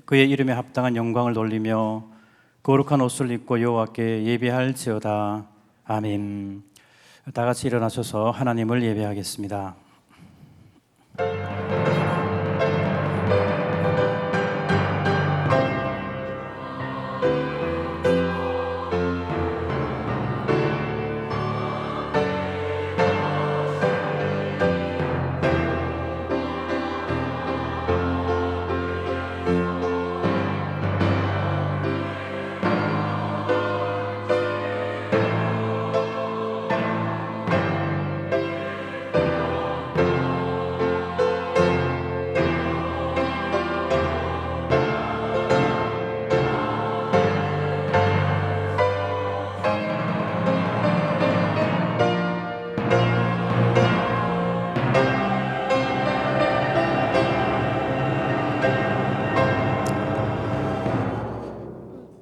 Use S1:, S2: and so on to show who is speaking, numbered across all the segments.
S1: 그의 이름에 합당한 영광을 돌리며 거룩한 옷을 입고 여호와께 예배할지어다. 아멘. 다 같이 일어나셔서 하나님을 예배하겠습니다.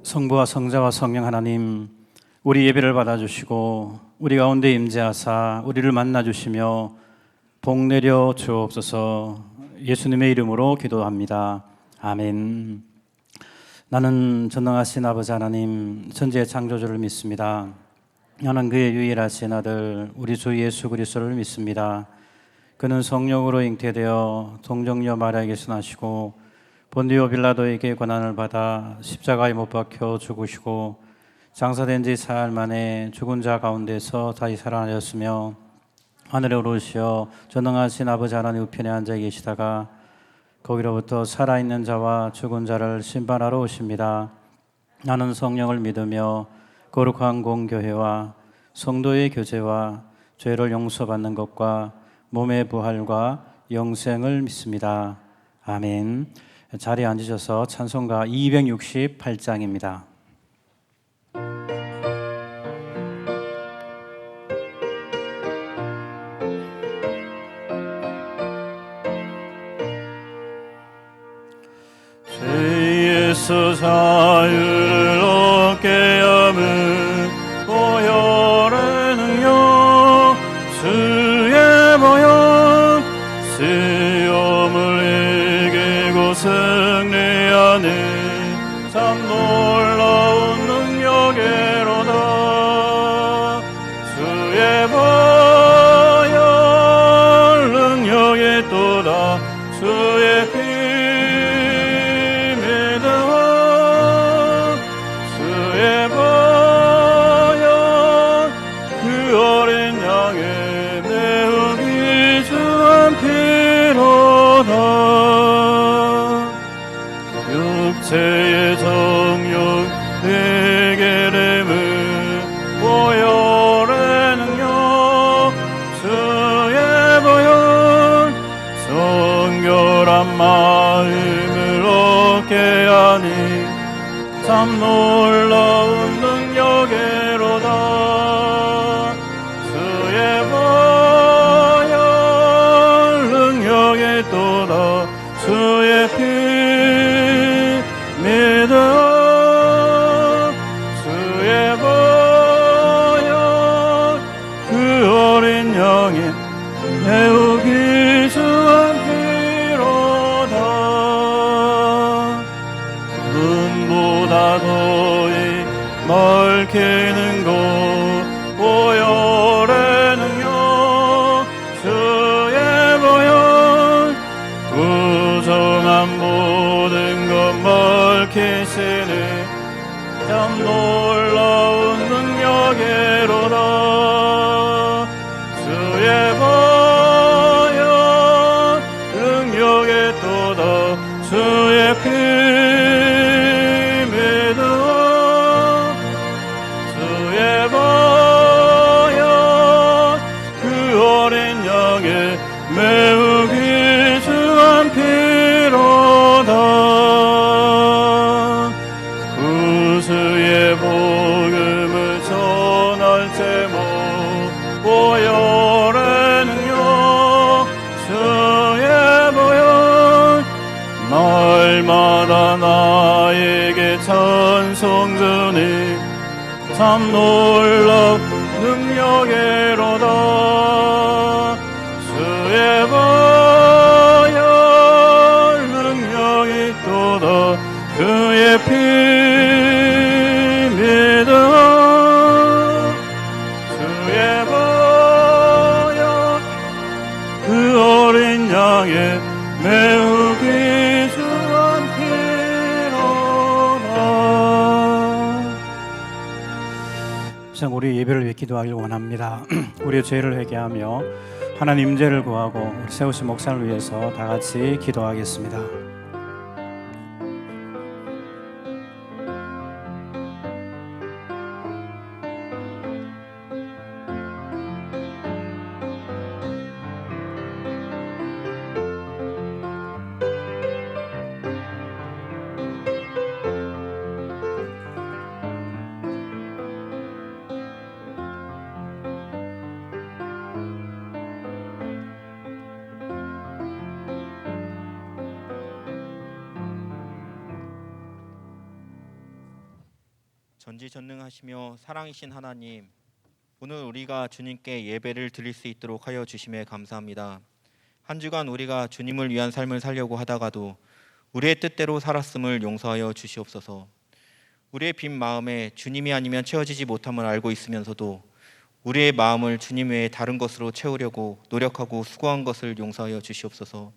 S1: 성부와 성자와 성령 하나님, 우리 예배를 받아주시고 우리 가운데 임재하사 우리를 만나주시며 복 내려 주옵소서. 예수님의 이름으로 기도합니다. 아멘. 나는 전능하신 아버지 하나님, 천지의 창조주를 믿습니다. 나는 그의 유일하신 아들 우리 주 예수 그리스도를 믿습니다. 그는 성령으로 잉태되어 동정녀 마리아에게서 나시고 본디오 빌라도에게 고난을 받아 십자가에 못 박혀 죽으시고 장사된 지 사흘 만에 죽은 자 가운데서 다시 살아나셨으며 하늘에 오르시어 전능하신 아버지 하나님 우편에 앉아 계시다가 거기로부터 살아있는 자와 죽은 자를 심판하러 오십니다. 나는 성령을 믿으며 거룩한 공교회와 성도의 교제와 죄를 용서받는 것과 몸의 부활과 영생을 믿습니다. 아멘. 자리에 앉으셔서 찬송가 268장입니다.
S2: 죄에서 자유를 얻게 함은 보혈의 능력 주의 보혈 시험을 이기고 승리하는 참 놀라운 능력이로다. 주의 보혈 능력이 또다. 주의 피 주의 보혈 그 어린 양의 매우 귀중한 피로다. 육체의 정욕 해결임은 보혈의 능력 주의 보혈 정결한 마음을 얻게 하니 참 놀라운 능력이로다. 주의 보혈 능력이 또다. 주의 피 믿어 주의 보혈 그 어린 양의 매우 귀중한 피로다. 눈보다 더히 밝히는 것 보혈의 능력 주의 보혈 부정한 모든 것 밝히시는 참 놀라운 능력이로다. 주의 보혈 능력이 또다. 주의 피 믿어 주의 보혈 그 어린 양의 매우 귀중한 피로다. 구주의 복음을 전할 제목 보혈의 능력 주의 보혈 날마다 나에게 찬송 주니 참 놀라운 능력이로다. 주의 보혈 능력이 또 믿어도 그의 피 믿어 주의 보혈 그 어린 양의 매우 귀중한 피로다.
S1: 참 우리 예배를 위해 기도하길 원합니다. 우리의 죄를 회개하며 하나님 임재를 구하고 우리 세우신 목사를 위해서 다 같이 기도하겠습니다.
S3: 전지전능하시며 사랑이신 하나님, 오늘 우리가 주님께 예배를 드릴 수 있도록 하여 주심에 감사합니다. 한 주간 우리가 주님을 위한 삶을 살려고 하다가도 우리의 뜻대로 살았음을 용서하여 주시옵소서. 우리의 빈 마음에 주님이 아니면 채워지지 못함을 알고 있으면서도 우리의 마음을 주님 외에 다른 것으로 채우려고 노력하고 수고한 것을 용서하여 주시옵소서.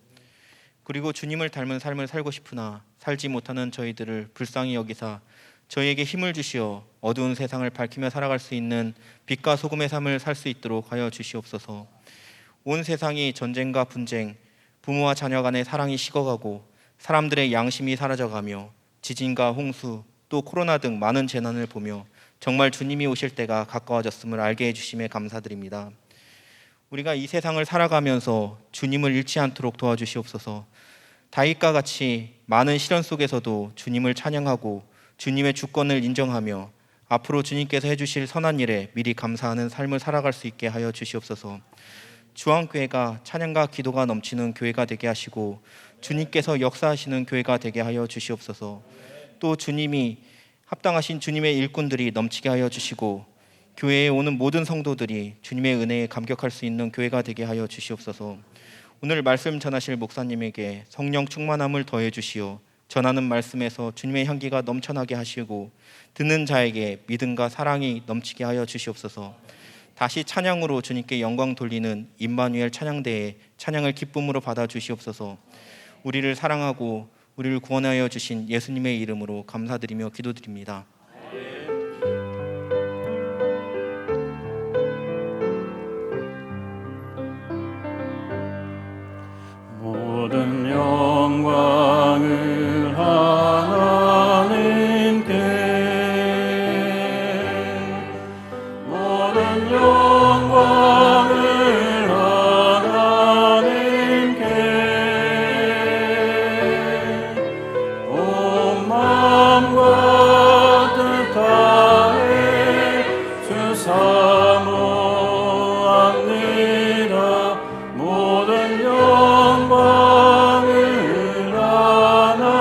S3: 그리고 주님을 닮은 삶을 살고 싶으나 살지 못하는 저희들을 불쌍히 여기사 저희에게 힘을 주시어 어두운 세상을 밝히며 살아갈 수 있는 빛과 소금의 삶을 살 수 있도록 하여 주시옵소서. 온 세상이 전쟁과 분쟁, 부모와 자녀 간의 사랑이 식어가고 사람들의 양심이 사라져가며 지진과 홍수, 또 코로나 등 많은 재난을 보며 정말 주님이 오실 때가 가까워졌음을 알게 해주심에 감사드립니다. 우리가 이 세상을 살아가면서 주님을 잃지 않도록 도와주시옵소서. 다윗과 같이 많은 시련 속에서도 주님을 찬양하고 주님의 주권을 인정하며 앞으로 주님께서 해주실 선한 일에 미리 감사하는 삶을 살아갈 수 있게 하여 주시옵소서. 주한교회가 찬양과 기도가 넘치는 교회가 되게 하시고 주님께서 역사하시는 교회가 되게 하여 주시옵소서. 또 주님이 합당하신 주님의 일꾼들이 넘치게 하여 주시고 교회에 오는 모든 성도들이 주님의 은혜에 감격할 수 있는 교회가 되게 하여 주시옵소서. 오늘 말씀 전하실 목사님에게 성령 충만함을 더해 주시어 전하는 말씀에서 주님의 향기가 넘쳐나게 하시고 듣는 자에게 믿음과 사랑이 넘치게 하여 주시옵소서. 다시 찬양으로 주님께 영광 돌리는 임마누엘 찬양대에 찬양을 기쁨으로 받아 주시옵소서. 우리를 사랑하고 우리를 구원하여 주신 예수님의 이름으로 감사드리며 기도드립니다.
S2: 모든 영광을 하나님께, 모든 영광을 하나님께, 온 마음과 뜻 다해 주 사모합니다. 모든 영광을 하나님께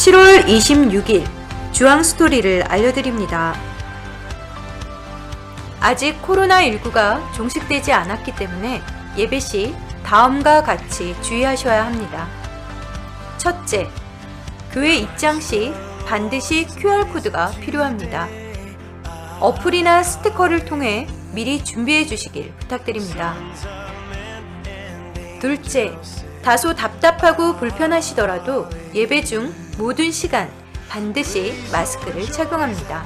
S4: 7월 26일 주황 스토리를 알려드립니다. 아직 코로나19가 종식되지 않았기 때문에 예배 시 다음과 같이 주의하셔야 합니다. 첫째, 교회 입장 시 반드시 QR코드가 필요합니다. 어플이나 스티커를 통해 미리 준비해 주시길 부탁드립니다. 둘째, 다소 답답하고 불편하시더라도 예배 중 모든 시간 반드시 마스크를 착용합니다.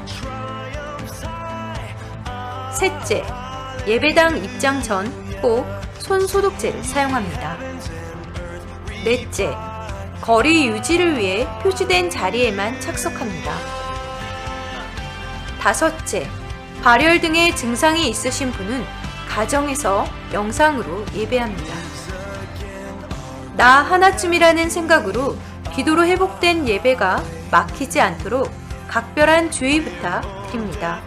S4: 셋째, 예배당 입장 전 꼭 손 소독제를 사용합니다. 넷째, 거리 유지를 위해 표시된 자리에만 착석합니다. 다섯째, 발열 등의 증상이 있으신 분은 가정에서 영상으로 예배합니다. 나 하나쯤이라는 생각으로 기도로 회복된 예배가 막히지 않도록 각별한 주의 부탁드립니다.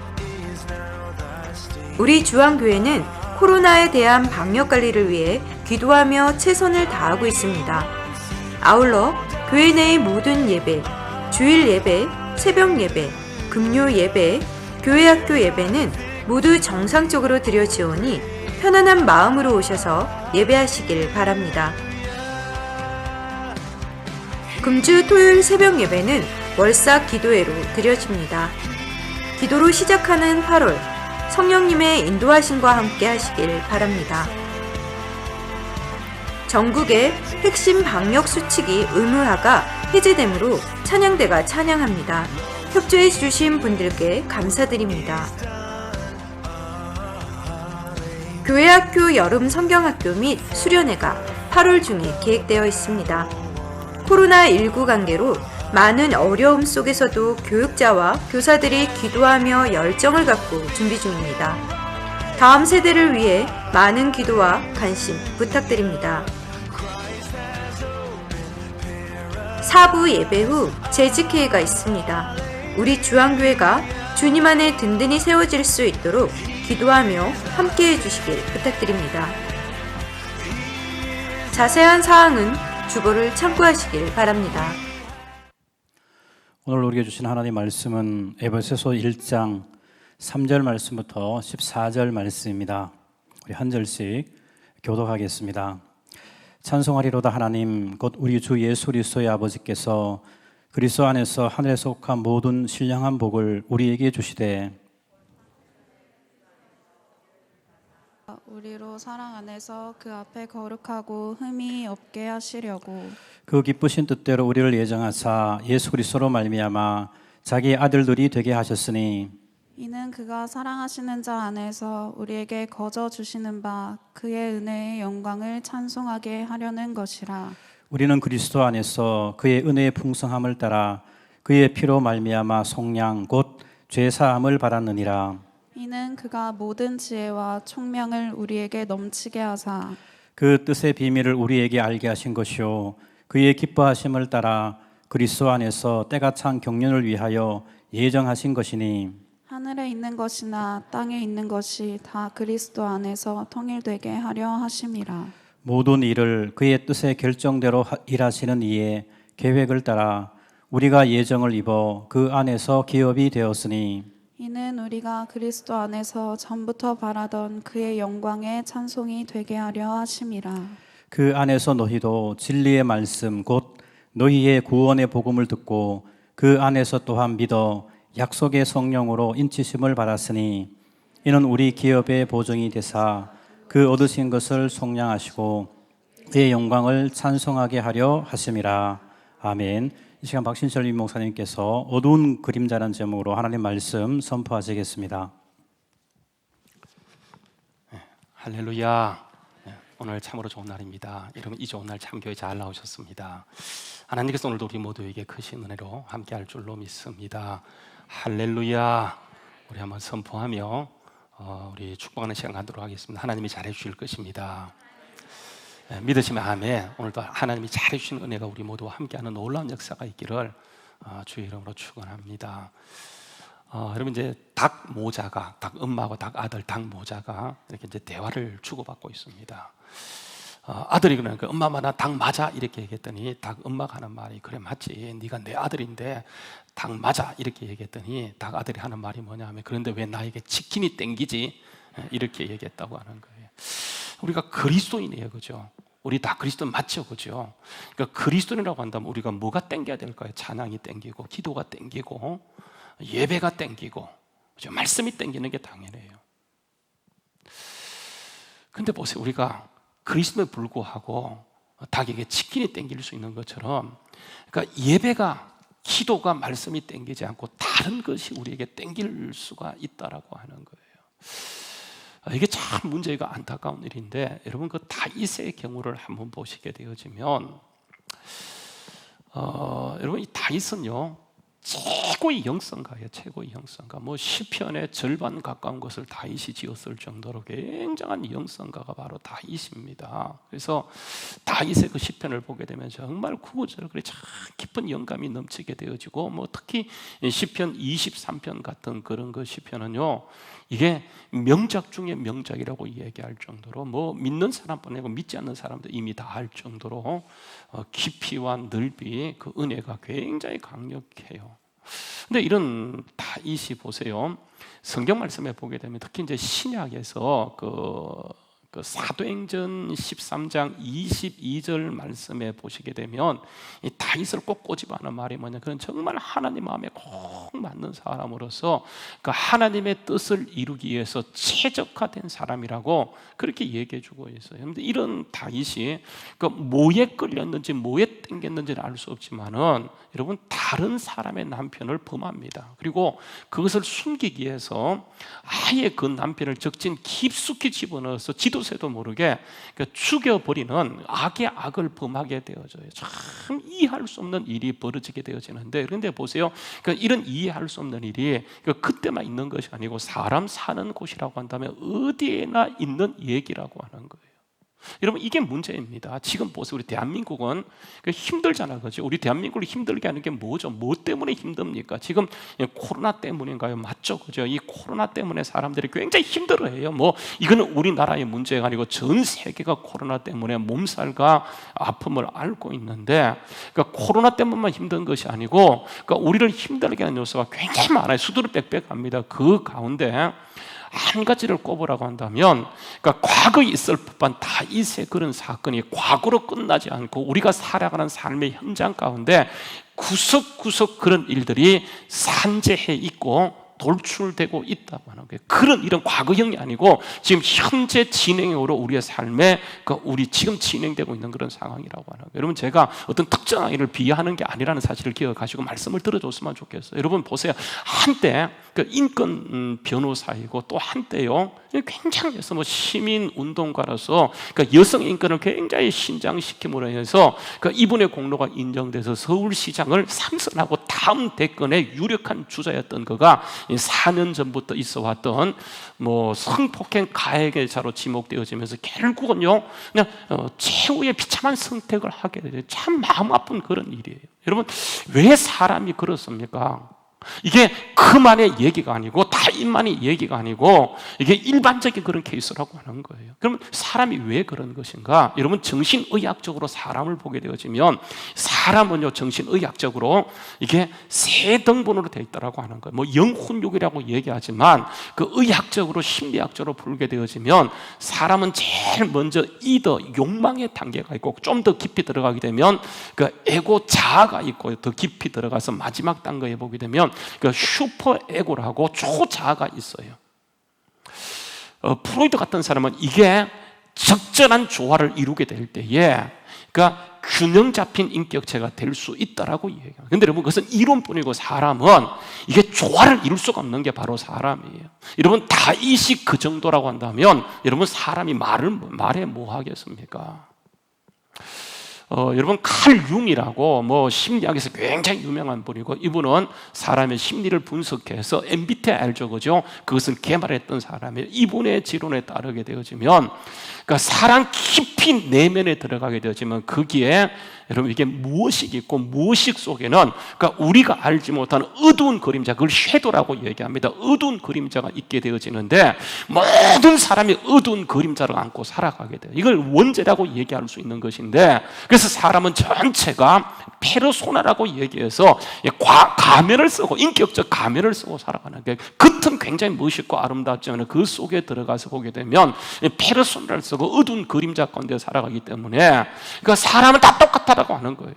S4: 우리 주황교회는 코로나에 대한 방역 관리를 위해 기도하며 최선을 다하고 있습니다. 아울러 교회 내의 모든 예배, 주일 예배, 새벽 예배, 금요 예배, 교회 학교 예배는 모두 정상적으로 드려지오니 편안한 마음으로 오셔서 예배하시길 바랍니다. 금주 토요일 새벽 예배는 월삭 기도회로 드려집니다. 기도로 시작하는 8월, 성령님의 인도하심과 함께 하시길 바랍니다. 전국의 핵심 방역 수칙이 의무화가 해제되므로 찬양대가 찬양합니다. 협조해 주신 분들께 감사드립니다. 교회학교 여름 성경학교 및 수련회가 8월 중에 계획되어 있습니다. 코로나19 관계로 많은 어려움 속에서도 교육자와 교사들이 기도하며 열정을 갖고 준비 중입니다. 다음 세대를 위해 많은 기도와 관심 부탁드립니다. 4부 예배 후 재직회의가 있습니다. 우리 주황교회가 주님 안에 든든히 세워질 수 있도록 기도하며 함께해 주시길 부탁드립니다. 자세한 사항은 주보를 참고하시길 바랍니다.
S1: 오늘 우리에게 주신 하나님의 말씀은 에베소서 1장 3절 말씀부터 14절 말씀입니다. 우리 한 절씩 교독하겠습니다. 찬송하리로다 하나님 곧 우리 주 예수 그리스도의 아버지께서 그리스도 안에서 하늘에 속한 모든 신령한 복을 우리에게 주시되
S5: 우리로 사랑 안에서 그 앞에 거룩하고 흠이 없게 하시려고
S1: 그 기쁘신 뜻대로 우리를 예정하사 예수 그리스도로 말미암아 자기 아들들이 되게 하셨으니
S5: 이는 그가 사랑하시는 자 안에서 우리에게 거저 주시는 바 그의 은혜의 영광을 찬송하게 하려는 것이라.
S1: 우리는 그리스도 안에서 그의 은혜의 풍성함을 따라 그의 피로 말미암아 속량 곧 죄사함을 받았느니라.
S5: 이는 그가 모든 지혜와 총명을 우리에게 넘치게 하사
S1: 그 뜻의 비밀을 우리에게 알게 하신 것이요 그의 기뻐하심을 따라 그리스도 안에서 때가 찬 경륜을 위하여 예정하신 것이니
S5: 하늘에 있는 것이나 땅에 있는 것이 다 그리스도 안에서 통일되게 하려 하심이라.
S1: 모든 일을 그의 뜻의 결정대로 일하시는 이의 계획을 따라 우리가 예정을 입어 그 안에서 기업이 되었으니
S5: 이는 우리가 그리스도 안에서 전부터 바라던 그의 영광의 찬송이 되게 하려 하심이라.
S1: 그 안에서 너희도 진리의 말씀 곧 너희의 구원의 복음을 듣고 그 안에서 또한 믿어 약속의 성령으로 인치심을 받았으니 이는 우리 기업의 보증이 되사 그 얻으신 것을 속량하시고 그의 영광을 찬송하게 하려 하심이라. 아멘. 이 시간 박신철 임목사님께서 어두운 그림자라는 제목으로 하나님 말씀 선포하시겠습니다.
S6: 할렐루야. 오늘 참으로 좋은 날입니다. 여러분 이 좋은 날 참 교회 잘 나오셨습니다. 하나님께서 오늘도 우리 모두에게 크신 은혜로 함께할 줄로 믿습니다. 할렐루야. 우리 한번 선포하며 우리 축복하는 시간 갖도록 하겠습니다. 하나님이 잘해 주실 것입니다. 믿으시면 아멘. 오늘도 하나님이 잘해 주신 은혜가 우리 모두와 함께하는 놀라운 역사가 있기를 주의 이름으로 축원합니다. 여러분 이제 닭 엄마하고 닭 아들 닭 모자가 이렇게 이제 대화를 주고받고 있습니다. 아들이 그러니까 엄마 나 닭 맞아 이렇게 얘기했더니 닭 엄마가 하는 말이 그래 맞지 네가 내 아들인데 닭 맞아 이렇게 얘기했더니 닭 아들이 하는 말이 뭐냐면 그런데 왜 나에게 치킨이 땡기지 이렇게 얘기했다고 하는 거예요. 우리가 그리스도인이에요, 그죠? 우리 다 그리스도 맞죠, 그죠? 그러니까 그리스도인이라고 한다면 우리가 뭐가 땡겨야 될까요? 찬양이 땡기고 기도가 땡기고 예배가 땡기고 그죠? 말씀이 땡기는 게 당연해요. 근데 보세요, 우리가 그리스도에 불구하고 닭에게 치킨이 땡길 수 있는 것처럼 그러니까 예배가 기도가 말씀이 땡기지 않고 다른 것이 우리에게 땡길 수가 있다라고 하는 거예요. 이게 참 문제가 안타까운 일인데 여러분 그 다윗의 경우를 한번 보시게 되어지면 여러분 이 다윗은요 최고의 영성가예요. 최고의 영성가. 뭐 시편의 절반 가까운 것을 다윗이 지었을 정도로 굉장한 영성가가 바로 다윗입니다. 그래서 다윗의 그 시편을 보게 되면 정말 구구절절히 그래 참 깊은 영감이 넘치게 되어지고 뭐 특히 시편 23편 같은 그런 그 시편은요 이게 명작 중에 명작이라고 얘기할 정도로 뭐 믿는 사람뿐 아니고 믿지 않는 사람도 이미 다 알 정도로 깊이와 넓이 그 은혜가 굉장히 강력해요. 근데 이런 다윗이 보세요. 성경 말씀에 보게 되면 특히 이제 신약에서 그 사도행전 13장 22절 말씀에 보시게 되면 이 다윗을 꼭 꼬집어하는 말이 뭐냐? 그는 정말 하나님 마음에 꼭 맞는 사람으로서 그 하나님의 뜻을 이루기 위해서 최적화된 사람이라고 그렇게 얘기해주고 있어요. 그런데 이런 다윗이 그 뭐에 끌렸는지 뭐에 땡겼는지는 알 수 없지만은 여러분 다른 사람의 남편을 범합니다. 그리고 그것을 숨기기 위해서 아예 그 남편을 적진 깊숙이 집어넣어서 지도새도 모르게 죽여버리는 악의 악을 범하게 되어져요. 참 이해할 수 없는 일이 벌어지게 되어지는데 그런데 보세요. 그러니까 이런 이해할 수 없는 일이 그때만 있는 것이 아니고 사람 사는 곳이라고 한다면 어디에나 있는 얘기라고 하는 거예요. 여러분 이게 문제입니다. 지금 보세요. 우리 대한민국은 힘들잖아, 그죠? 우리 대한민국을 힘들게 하는 게 뭐죠? 뭐 때문에 힘듭니까? 지금 코로나 때문인가요? 맞죠, 그죠? 이 코로나 때문에 사람들이 굉장히 힘들어해요. 뭐 이거는 우리나라의 문제가 아니고 전 세계가 코로나 때문에 몸살과 아픔을 앓고 있는데, 그러니까 코로나 때문만 힘든 것이 아니고, 그러니까 우리를 힘들게 하는 요소가 굉장히 많아요. 수두룩빽빽합니다. 그 가운데 한 가지를 꼽으라고 한다면 그러니까 과거에 있을 법한 다윗의 그런 사건이 과거로 끝나지 않고 우리가 살아가는 삶의 현장 가운데 구석구석 그런 일들이 산재해 있고 돌출되고 있다고 하는 거예요. 그런 이런 과거형이 아니고 지금 현재 진행으로 우리의 삶에 우리 지금 진행되고 있는 그런 상황이라고 하는 거예요. 여러분 제가 어떤 특정 아이를 비하하는 게 아니라는 사실을 기억하시고 말씀을 들어줬으면 좋겠어요. 여러분 보세요. 한때 그 인권 변호사이고 또 한때요 굉장히 뭐 시민 운동가로서 그러니까 여성 인권을 굉장히 신장시킴으로 해서 이분의 공로가 인정돼서 서울시장을 3선하고 다음 대권의 유력한 주자였던 그가 4년 전부터 있어 왔던 뭐 성폭행 가해자로 지목되어지면서 결국은요 그냥 최후의 비참한 선택을 하게 되죠. 참 마음 아픈 그런 일이에요. 여러분 왜 사람이 그렇습니까? 이게 그만의 얘기가 아니고 다윗만의 얘기가 아니고 이게 일반적인 그런 케이스라고 하는 거예요. 그러면 사람이 왜 그런 것인가? 여러분 정신의학적으로 사람을 보게 되어지면 사람은요 정신의학적으로 이게 세 등분으로 되어 있다라고 하는 거예요. 뭐 영혼욕이라고 얘기하지만 그 의학적으로 심리학적으로 풀게 되어지면 사람은 제일 먼저 이더 욕망의 단계가 있고 좀 더 깊이 들어가게 되면 그 에고 자아가 있고 더 깊이 들어가서 마지막 단계에 보게 되면 그 슈퍼 에고라고 초자아가 있어요. 프로이드 같은 사람은 이게 적절한 조화를 이루게 될 때에 그러니까 균형 잡힌 인격체가 될 수 있다라고 얘기해요. 그런데 여러분 그것은 이론뿐이고 사람은 이게 조화를 이룰 수가 없는 게 바로 사람이에요. 여러분 다윗이 그 정도라고 한다면 여러분 사람이 말에 뭐 하겠습니까? 여러분 칼 융이라고 뭐 심리학에서 굉장히 유명한 분이고 이분은 사람의 심리를 분석해서 MBTI 알죠, 그죠? 그것을 개발했던 사람이에요. 이분의 지론에 따르게 되어지면 그러니까 사람 깊이 내면에 들어가게 되어지면 거기에 여러분 이게 무엇이 있고 무엇이 속에는 그러니까 우리가 알지 못하는 어두운 그림자, 그걸 섀도라고 얘기합니다. 어두운 그림자가 있게 되어지는데 모든 사람이 어두운 그림자를 안고 살아가게 돼요. 이걸 원죄라고 얘기할 수 있는 것인데, 그래서 사람은 전체가 페르소나라고 얘기해서 가면을 쓰고 인격적 가면을 쓰고 살아가는 게, 겉은 굉장히 멋있고 아름답지만 그 속에 들어가서 보게 되면 페르소나를 쓰고 어두운 그림자 가운데 살아가기 때문에 그러니까 사람은 다 똑같다라고 하는 거예요.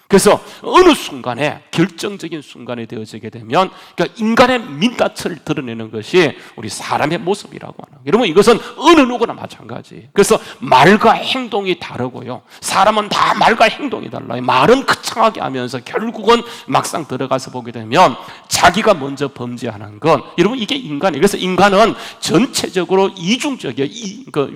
S6: 그래서 어느 순간에, 결정적인 순간이 되어지게 되면 그러니까 인간의 민낯을 드러내는 것이 우리 사람의 모습이라고 하는 거예요. 여러분 이것은 어느 누구나 마찬가지예요. 그래서 말과 행동이 다르고요, 사람은 다 말과 행동이 달라요. 말은 거창하게 하면서 결국은 막상 들어가서 보게 되면 자기가 먼저 범죄하는 건, 여러분 이게 인간이에요. 그래서 인간은 전체적으로 이중적이에요.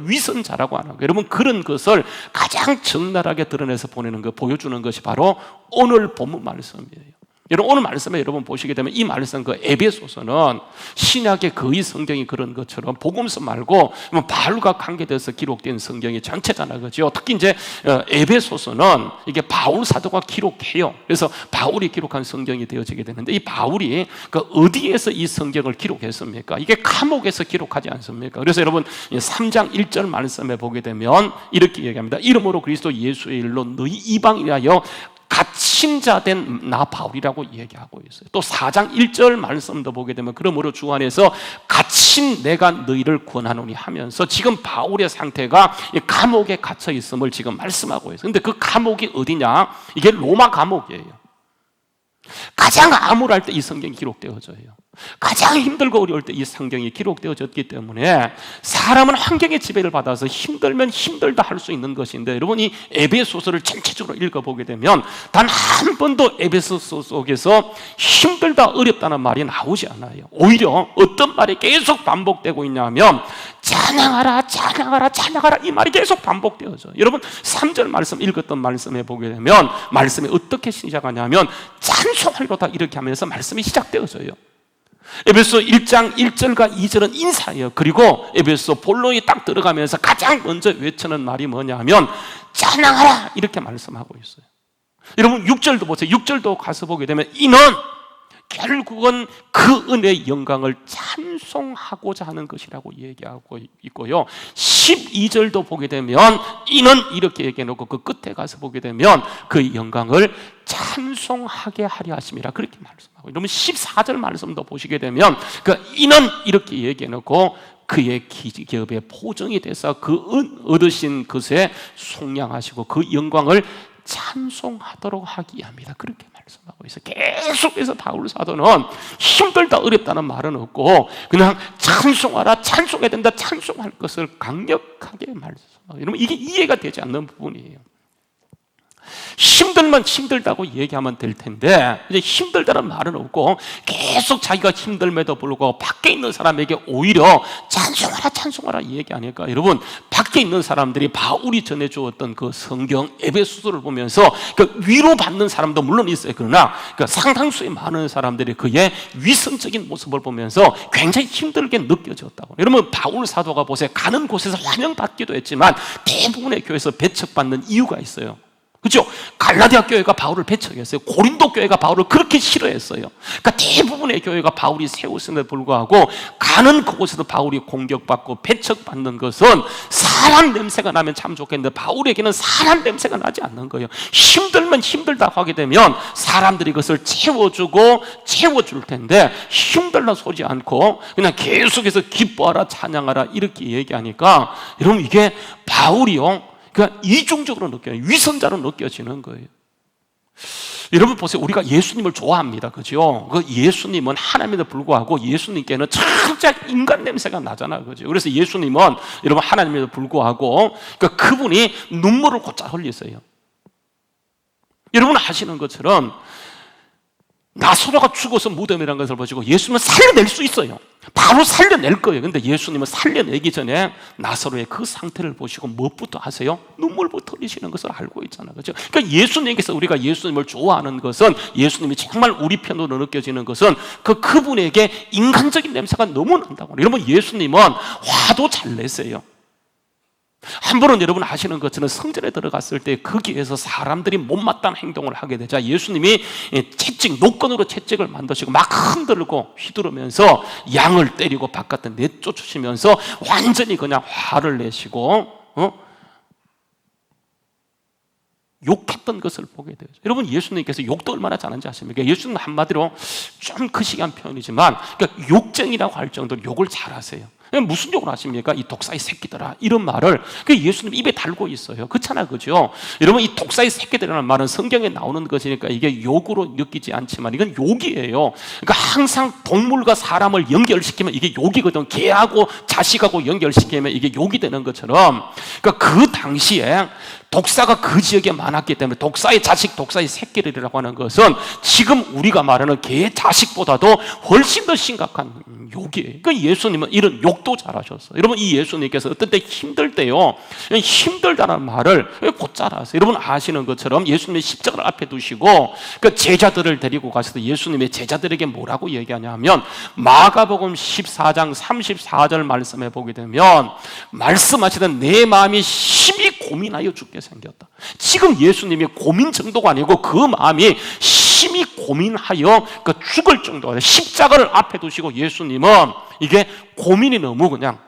S6: 위선자라고 하는 거예요. 여러분 그런 것을 가장 적나라하게 드러내서 보여주는 것이 바로 오늘 본문 말씀이에요. 여러분 오늘 말씀에 여러분 보시게 되면 이 말씀, 그 에베소서는 신약의 거의 성경이 그런 것처럼 복음서 말고 바울과 관계돼서 기록된 성경이 전체잖아요, 그렇죠? 특히 이제 에베소서는 이게 바울 사도가 기록해요. 그래서 바울이 기록한 성경이 되어지게 되는데, 이 바울이 그 어디에서 이 성경을 기록했습니까? 이게 감옥에서 기록하지 않습니까? 그래서 여러분 3장 1절 말씀에 보게 되면 이렇게 얘기합니다. 이름으로 그리스도 예수의 일로 너희 이방인이하여 갇힌 자 된 나 바울이라고 얘기하고 있어요. 또 4장 1절 말씀도 보게 되면 그러므로 주 안에서 갇힌 내가 너희를 구원하노니 하면서 지금 바울의 상태가 감옥에 갇혀 있음을 지금 말씀하고 있어요. 근데 그 감옥이 어디냐? 이게 로마 감옥이에요. 가장 암울할 때 이 성경이 기록되어져요. 가장 힘들고 어려울 때 이 성경이 기록되어졌기 때문에 사람은 환경의 지배를 받아서 힘들면 힘들다 할 수 있는 것인데, 여러분 이 에베소서를 전체적으로 읽어보게 되면 단 한 번도 에베소서 속에서 힘들다 어렵다는 말이 나오지 않아요. 오히려 어떤 말이 계속 반복되고 있냐면 찬양하라 찬양하라 찬양하라, 이 말이 계속 반복되어져요. 여러분 3절 말씀 읽었던 말씀에 보게 되면 말씀이 어떻게 시작하냐면 찬송하리로다 이렇게 하면서 말씀이 시작되어져요. 에베소 1장 1절과 2절은 인사예요. 그리고 에베소 본론이 딱 들어가면서 가장 먼저 외치는 말이 뭐냐면 찬양하라 이렇게 말씀하고 있어요. 여러분 6절도 보세요. 6절도 가서 보게 되면 이는 결국은 그 은혜의 영광을 찬송하고자 하는 것이라고 얘기하고 있고요, 12절도 보게 되면 이는 이렇게 얘기해놓고 그 끝에 가서 보게 되면 그 영광을 찬송하게 하려 하심이라 그렇게 말씀하고, 그러면 14절 말씀도 보시게 되면 그 이는 이렇게 얘기해놓고 그의 기업에 포정이 돼서 그 얻으신 것에 속량하시고 그 영광을 찬송하도록 하기 위함이다 그렇게 말씀하고 있어요. 계속해서 바울 사도는 힘들다 어렵다는 말은 없고 그냥 찬송하라, 찬송해야 된다, 찬송할 것을 강력하게 말씀하고, 여러분 이게 이해가 되지 않는 부분이에요. 힘들면 힘들다고 얘기하면 될 텐데 이제 힘들다는 말은 없고 계속 자기가 힘들면도 불구하고 밖에 있는 사람에게 오히려 찬송하라 찬송하라 얘기하니까, 여러분 밖에 있는 사람들이 바울이 전해주었던 그 성경 에베소서를 보면서 그 위로받는 사람도 물론 있어요. 그러나 그 상당수의 많은 사람들이 그의 위선적인 모습을 보면서 굉장히 힘들게 느껴졌다고. 여러분 바울 사도가 보세요. 가는 곳에서 환영받기도 했지만 대부분의 교회에서 배척받는 이유가 있어요. 그렇죠? 갈라디아 교회가 바울을 배척했어요. 고린도 교회가 바울을 그렇게 싫어했어요. 그러니까 대부분의 교회가 바울이 세웠음에도 불구하고 가는 그곳에서 바울이 공격받고 배척받는 것은 사람 냄새가 나면 참 좋겠는데 바울에게는 사람 냄새가 나지 않는 거예요. 힘들면 힘들다고 하게 되면 사람들이 그것을 채워주고 채워줄 텐데 힘들다 소리 않고 그냥 계속해서 기뻐하라 찬양하라 이렇게 얘기하니까, 여러분 이게 바울이요 그러니까 이중적으로 느껴요. 위선자로 느껴지는 거예요. 여러분 보세요. 우리가 예수님을 좋아합니다. 그죠? 그 예수님은 하나님에도 불구하고 예수님께는 철저히 인간 냄새가 나잖아요. 그죠? 그래서 예수님은 여러분 하나님에도 불구하고 그러니까 그분이 눈물을 곧잘 흘리세요. 여러분 아시는 것처럼 나사로가 죽어서 무덤이라는 것을 보시고 예수님은 살려낼 수 있어요. 바로 살려낼 거예요. 근데 예수님은 살려내기 전에 나사로의 그 상태를 보시고 무엇부터 하세요? 눈물부터 흘리시는 것을 알고 있잖아요. 그렇죠? 그러니까 예수님께서 우리가 예수님을 좋아하는 것은, 예수님이 정말 우리 편으로 느껴지는 것은 그분에게 인간적인 냄새가 너무 난다고. 여러분 예수님은 화도 잘 내세요. 한번은 여러분 아시는 것처럼 성전에 들어갔을 때 거기에서 사람들이 못마땅한 행동을 하게 되자 예수님이 채찍, 노건으로 채찍을 만드시고 막 흔들고 휘두르면서 양을 때리고 바깥에 내쫓으시면서 완전히 그냥 화를 내시고 욕했던 것을 보게 되죠. 여러분, 예수님께서 욕도 얼마나 잘하는지 아십니까? 예수님은 한마디로 좀 거시기한 표현이지만 그러니까 욕쟁이라고 할 정도로 욕을 잘하세요. 무슨 욕을 하십니까? 이 독사의 새끼들아, 이런 말을 예수님 입에 달고 있어요. 그렇잖아요, 그죠? 여러분, 이 독사의 새끼들이라는 말은 성경에 나오는 것이니까 이게 욕으로 느끼지 않지만 이건 욕이에요. 그러니까 항상 동물과 사람을 연결시키면 이게 욕이거든. 개하고 자식하고 연결시키면 이게 욕이 되는 것처럼, 그러니까 그 당시에 독사가 그 지역에 많았기 때문에 독사의 자식, 독사의 새끼들이라고 하는 것은 지금 우리가 말하는 개의 자식보다도 훨씬 더 심각한 욕이에요. 그러니까 예수님은 이런 욕도 잘하셨어요. 여러분, 이 예수님께서 어떤 때 힘들 때요, 힘들다는 말을 곧잘 아세요. 여러분 아시는 것처럼 예수님의 십자가를 앞에 두시고 그 제자들을 데리고 가셔서 예수님의 제자들에게 뭐라고 얘기하냐면 마가복음 14장 34절 말씀에 보게 되면 말씀하시던 내 마음이 심히 고민하여 죽게 생겼다. 지금 예수님이 고민 정도가 아니고 그 마음이 심히 고민하여 그 죽을 정도가, 십자가를 앞에 두시고 예수님은 이게 고민이 너무 그냥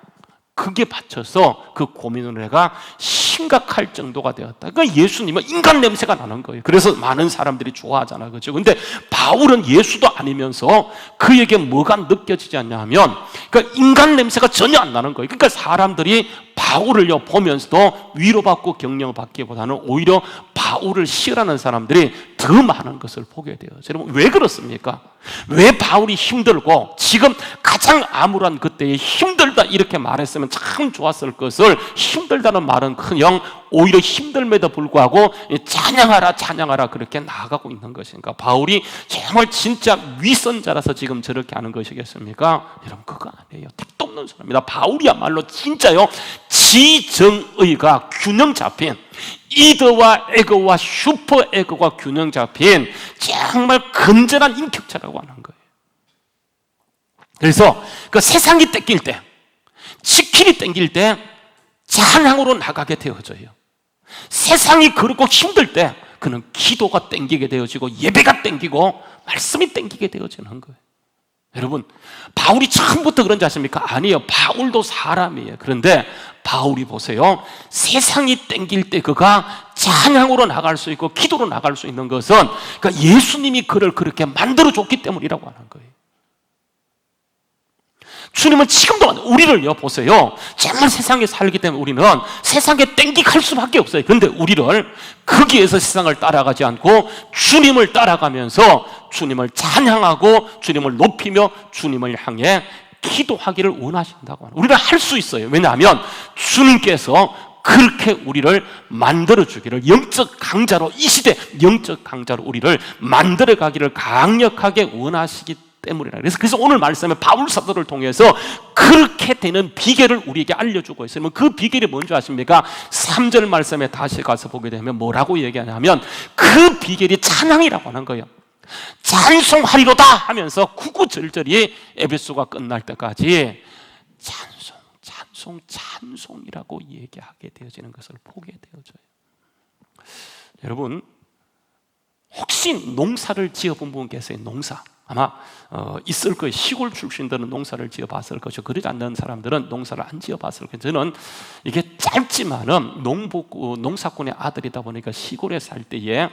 S6: 크게 받쳐서 그 고민을 해가 심각할 정도가 되었다. 그러니까 예수님은 인간 냄새가 나는 거예요. 그래서 많은 사람들이 좋아하잖아요, 그렇죠? 근데 바울은 예수도 아니면서 그에게 뭐가 느껴지지 않냐 하면 그러니까 인간 냄새가 전혀 안 나는 거예요. 그러니까 사람들이 바울을요 보면서도 위로받고 격려받기보다는 오히려 바울을 싫어하는 사람들이 더 많은 것을 보게 돼요. 여러분, 왜 그렇습니까? 왜 바울이 힘들고 지금 가장 암울한 그때에 힘들다 이렇게 말했으면 참 좋았을 것을 힘들다는 말은 그냥 오히려 힘듦에도 불구하고 찬양하라 찬양하라 그렇게 나아가고 있는 것인가? 바울이 정말 진짜 위선자라서 지금 저렇게 하는 것이겠습니까? 여러분, 그거 아니에요. 택도 없는 사람입니다. 바울이야말로 진짜요 지정의가 균형 잡힌, 이더와 에고와 슈퍼 에고가 균형 잡힌 정말 건전한 인격자라고 하는 거예요. 그래서 그 세상이 땡길 때, 치킨이 땡길 때 찬양으로 나가게 되어져요. 세상이 그렇고 힘들 때 그는 기도가 땡기게 되어지고 예배가 땡기고 말씀이 땡기게 되어지는 거예요. 여러분, 바울이 처음부터 그런지 아십니까? 아니에요. 바울도 사람이에요. 그런데 바울이 보세요, 세상이 땡길 때 그가 찬양으로 나갈 수 있고 기도로 나갈 수 있는 것은 그러니까 예수님이 그를 그렇게 만들어줬기 때문이라고 하는 거예요. 주님은 지금도 우리를요 보세요, 정말 세상에 살기 때문에 우리는 세상에 땡기갈 수밖에 없어요. 그런데 우리를 거기에서 세상을 따라가지 않고 주님을 따라가면서 주님을 찬양하고 주님을 높이며 주님을 향해 기도하기를 원하신다고 하는, 우리가 할 수 있어요. 왜냐하면 주님께서 그렇게 우리를 만들어주기를, 영적 강자로, 이 시대 영적 강자로 우리를 만들어가기를 강력하게 원하시기 때문이라. 그래서 오늘 말씀에 바울 사도를 통해서 그렇게 되는 비결을 우리에게 알려주고 있어요. 그 비결이 뭔지 아십니까? 3절 말씀에 다시 가서 보게 되면 뭐라고 얘기하냐면 그 비결이 찬양이라고 하는 거예요. 찬송하리로다 하면서 구구절절이 에베소가 끝날 때까지 찬송이라고 얘기하게 되어지는 것을 보게 되어져요. 여러분, 혹시 농사를 지어본 분 계세요? 농사 아마 있을 거예요. 시골 출신들은 농사를 지어봤을 것이고 그러지 않는 사람들은 농사를 안 지어봤을 거예요. 저는 이게 짧지만은 농사꾼의 아들이다 보니까 시골에 살 때에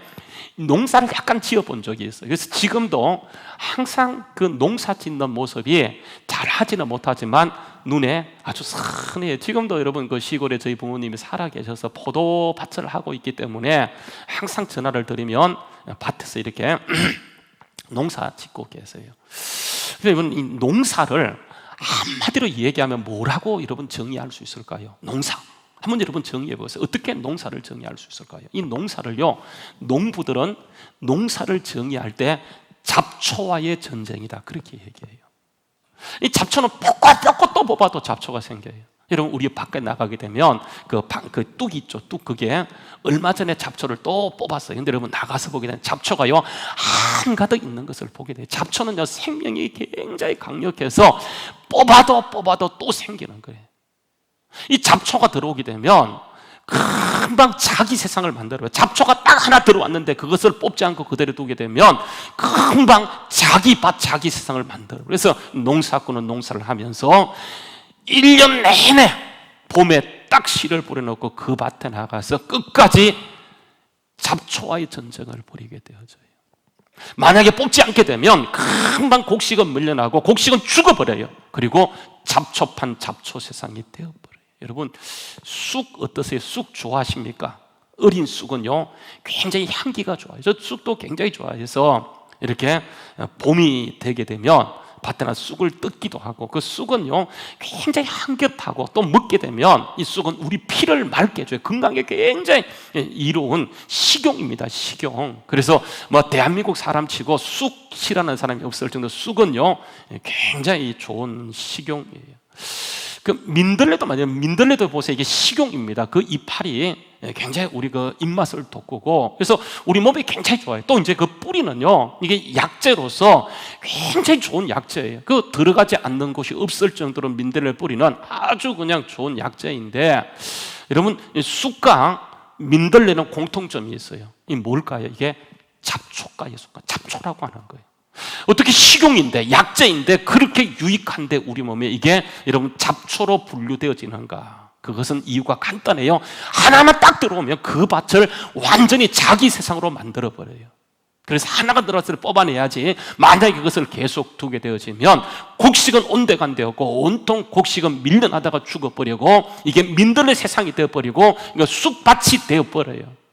S6: 농사를 약간 지어본 적이 있어요. 그래서 지금도 항상 그 농사 짓는 모습이 잘하지는 못하지만 눈에 아주 선해요. 지금도 여러분 그 시골에 저희 부모님이 살아 계셔서 포도밭을 하고 있기 때문에 항상 전화를 드리면 밭에서 이렇게 농사 짓고 계세요. 여러분, 이 농사를 한마디로 얘기하면 뭐라고 여러분 정의할 수 있을까요? 농사. 한번 여러분 정의해 보세요. 어떻게 농사를 정의할 수 있을까요? 이 농사를요, 농부들은 농사를 정의할 때 잡초와의 전쟁이다, 그렇게 얘기해요. 이 잡초는 뽑고 또 뽑아도 잡초가 생겨요. 여러분, 우리 밖에 나가게 되면 그 뚝이 있죠. 뚝, 그게 얼마 전에 잡초를 또 뽑았어요. 근데 여러분 나가서 보게 되면 잡초가요 한가득 있는 것을 보게 돼요. 잡초는요 생명이 굉장히 강력해서 뽑아도 또 생기는 거예요. 이 잡초가 들어오게 되면 금방 자기 세상을 만들어요. 잡초가 딱 하나 들어왔는데 그것을 뽑지 않고 그대로 두게 되면 금방 자기 밭, 자기 세상을 만들어요. 그래서 농사꾼은 농사를 하면서 1년 내내 봄에 딱 씨를 뿌려놓고 그 밭에 나가서 끝까지 잡초와의 전쟁을 벌이게 되어져요. 만약에 뽑지 않게 되면 금방 곡식은 밀려나고 곡식은 죽어버려요. 그리고 잡초판 잡초 세상이 되어버려요. 여러분, 쑥 어떠세요? 쑥 좋아하십니까? 어린 쑥은요 굉장히 향기가 좋아요. 저 쑥도 굉장히 좋아해서 이렇게 봄이 되게 되면 밭에 나서 쑥을 뜯기도 하고, 그 쑥은요 굉장히 향긋하고 또 먹게 되면 이 쑥은 우리 피를 맑게 해줘요. 건강에 굉장히 이로운 식용입니다. 식용. 그래서 뭐 대한민국 사람치고 쑥 싫어하는 사람이 없을 정도로 쑥은요 굉장히 좋은 식용이에요. 그 민들레도 맞아요. 민들레도 보세요. 이게 식용입니다. 그 이파리 굉장히 우리 그 입맛을 돋구고, 그래서 우리 몸에 굉장히 좋아요. 또 이제 그 뿌리는요, 이게 약재로서 굉장히 좋은 약재예요. 그 들어가지 않는 곳이 없을 정도로 민들레 뿌리는 아주 그냥 좋은 약재인데, 여러분, 쑥과 민들레는 공통점이 있어요. 이 뭘까요? 이게 잡초가예요. 잡초라고 하는 거예요. 어떻게 식용인데, 약재인데 그렇게 유익한데 우리 몸에 이게 여러분 잡초로 분류되어지는가? 그것은 이유가 간단해요. 하나만 딱 들어오면 그 밭을 완전히 자기 세상으로 만들어버려요. 그래서 하나가 들어왔을 때 뽑아내야지, 만약에 그것을 계속 두게 되어지면 곡식은 온데간데없고 온통 곡식은 밀려나다가 죽어버리고 이게 민들레 세상이 되어버리고 쑥밭이 되어버려요.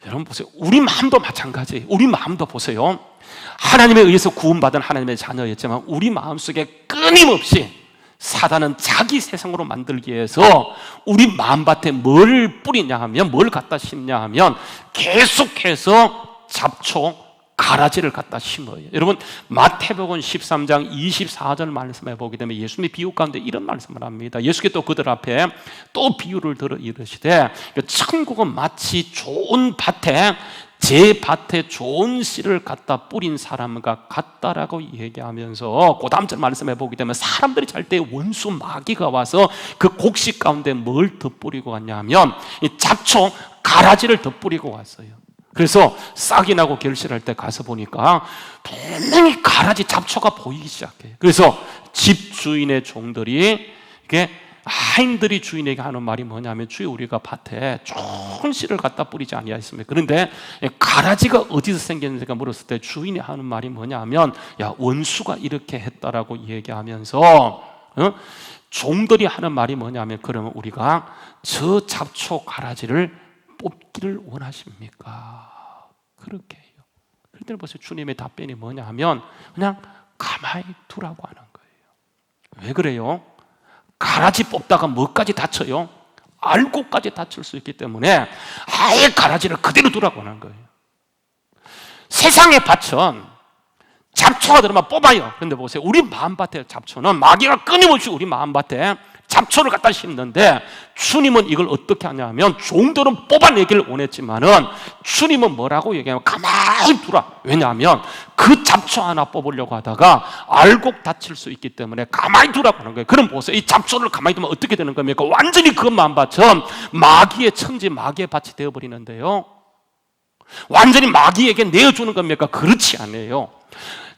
S6: 여러분 보세요. 우리 마음도 마찬가지예요. 우리 마음도 보세요. 하나님에 의해서 구원받은 하나님의 자녀였지만 우리 마음속에 끊임없이 사단은 자기 세상으로 만들기 위해서 우리 마음밭에 뭘 뿌리냐 하면, 뭘 갖다 심냐 하면 계속해서 잡초, 가라지를 갖다 심어요. 여러분, 마태복음 13장 24절 말씀해 보게 되면 예수님의 비유 가운데 이런 말씀을 합니다. 예수께서 또 그들 앞에 또 비유를 들어 이르시되, 천국은 마치 좋은 밭에, 제 밭에 좋은 씨를 갖다 뿌린 사람과 같다라고 얘기하면서 그 다음 절 말씀해 보게 되면 사람들이 잘 때 원수 마귀가 와서 그 곡식 가운데 뭘 더 뿌리고 갔냐면 이 잡초, 가라지를 더 뿌리고 왔어요. 그래서 싹이 나고 결실할 때 가서 보니까 분명히 가라지, 잡초가 보이기 시작해요. 그래서 집주인의 종들이, 이게 하인들이 주인에게 하는 말이 뭐냐면, 주여 우리가 밭에 좋은 씨를 갖다 뿌리지 아니하였습니까? 그런데 가라지가 어디서 생겼는지가 물었을 때 주인이 하는 말이 뭐냐면, 야, 원수가 이렇게 했다라고 얘기하면서 종들이 하는 말이 뭐냐면, 그러면 우리가 저 잡초, 가라지를 뽑기를 원하십니까? 그렇게 해요. 그런데 보세요. 주님의 답변이 뭐냐 하면 그냥 가만히 두라고 하는 거예요. 왜 그래요? 가라지 뽑다가 뭐까지 다쳐요? 알고까지 다칠 수 있기 때문에 아예 가라지를 그대로 두라고 하는 거예요. 세상의 밭은 잡초가 들어만 뽑아요. 그런데 보세요. 우리 마음밭에 잡초는 마귀가 끊임없이 우리 마음밭에 잡초를 갖다 심는데, 주님은 이걸 어떻게 하냐면, 종들은 뽑아내기를 원했지만은 주님은 뭐라고 얘기하면 가만히 두라. 왜냐하면 그 잡초 하나 뽑으려고 하다가 알곡 다칠 수 있기 때문에 가만히 두라고 하는 거예요. 그럼 보세요. 이 잡초를 가만히 두면 어떻게 되는 겁니까? 완전히 그 마음밭은 마귀의 천지, 마귀의 밭이 되어버리는데요. 완전히 마귀에게 내어주는 겁니까? 그렇지 않아요.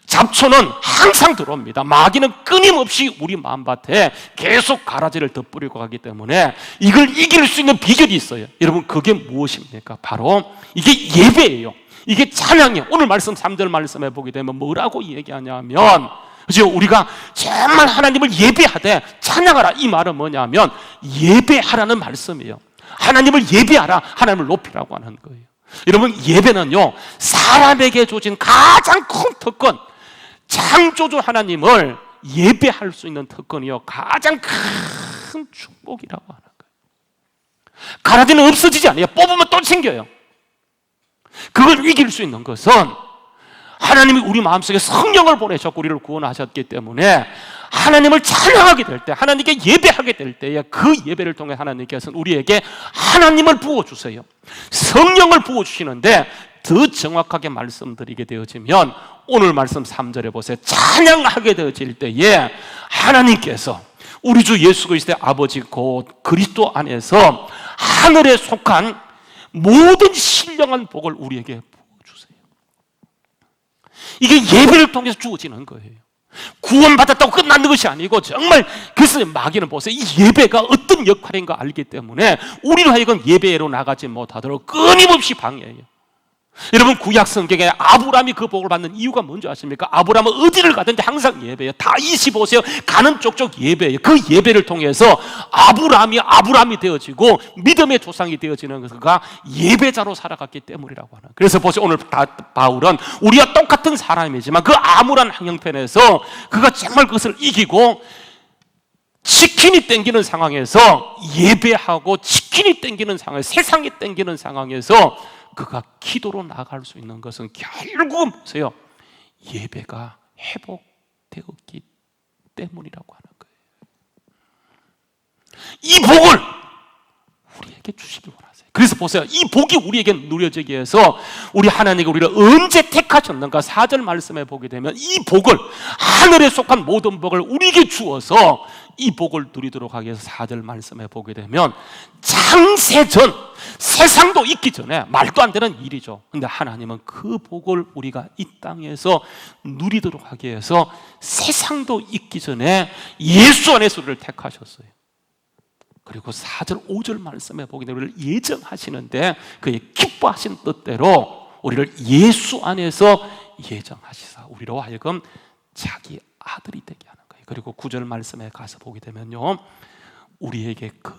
S6: 잡초는 항상 들어옵니다. 마귀는 끊임없이 우리 마음밭에 계속 가라지를 더 뿌리고 가기 때문에 이걸 이길 수 있는 비결이 있어요. 여러분, 그게 무엇입니까? 바로 이게 예배예요. 이게 찬양이에요. 오늘 말씀 3절 말씀해 보게 되면 뭐라고 얘기하냐면, 그죠? 우리가 정말 하나님을 예배하되 찬양하라, 이 말은 뭐냐면 예배하라는 말씀이에요. 하나님을 예배하라, 하나님을 높이라고 하는 거예요. 여러분, 예배는요 사람에게 주어진 가장 큰 특권, 창조주 하나님을 예배할 수 있는 특권이요 가장 큰 축복이라고 하는 거예요. 가라지는 없어지지 않아요. 뽑으면 또 생겨요. 그걸 이길 수 있는 것은 하나님이 우리 마음속에 성령을 보내셨고 우리를 구원하셨기 때문에 하나님을 찬양하게 될 때, 하나님께 예배하게 될 때에 그 예배를 통해 하나님께서는 우리에게 하나님을 부어주세요. 성령을 부어주시는데, 더 정확하게 말씀드리게 되어지면 오늘 말씀 3절에 보세요. 찬양하게 되어질 때에 하나님께서 우리 주 예수 그리스도의 아버지 곧 그리스도 안에서 하늘에 속한 모든 신령한 복을 우리에게 부어주세요. 이게 예배를 통해서 주어지는 거예요. 구원받았다고 끝나는 것이 아니고 정말 그래서 마귀는 보세요. 이 예배가 어떤 역할인가 알기 때문에 우리로 하여금 예배로 나가지 못하도록 끊임없이 방해해요. 여러분 구약 성경에 아브라함이 그 복을 받는 이유가 뭔지 아십니까? 아브라함은 어디를 가든지 항상 예배예요. 다윗이 보세요. 가는 쪽쪽 예배예요. 그 예배를 통해서 아브라함이 되어지고 믿음의 조상이 되어지는 것가 예배자로 살아갔기 때문이라고 하는. 그래서 보세요. 오늘 바울은 우리와 똑같은 사람이지만 그 암울한 형편에서 그가 정말 그것을 이기고 치킨이 땡기는 상황에서 예배하고 치킨이 땡기는 상황에서 세상이 땡기는 상황에서 그가 기도로 나갈 수 있는 것은 결국은 보세요. 예배가 회복되었기 때문이라고 하는 거예요. 이 복을 우리에게 주시기 원하세요. 그래서 보세요. 이 복이 우리에게 누려지기 위해서 우리 하나님이 우리를 언제 택하셨는가 4절 말씀에 보게 되면 이 복을 하늘에 속한 모든 복을 우리에게 주어서 이 복을 누리도록 하기 위해서 4절 말씀에 보게 되면 창세전 세상도 있기 전에 말도 안 되는 일이죠. 근데 하나님은 그 복을 우리가 이 땅에서 누리도록 하기 위해서 세상도 있기 전에 예수 안에서 우리를 택하셨어요. 그리고 4절 5절 말씀에 보게 되면 우리를 예정하시는데 그의 기뻐하신 뜻대로 우리를 예수 안에서 예정하시사 우리로 하여금 자기 아들이 되게 하는 거예요. 그리고 9절 말씀에 가서 보게 되면요, 우리에게 그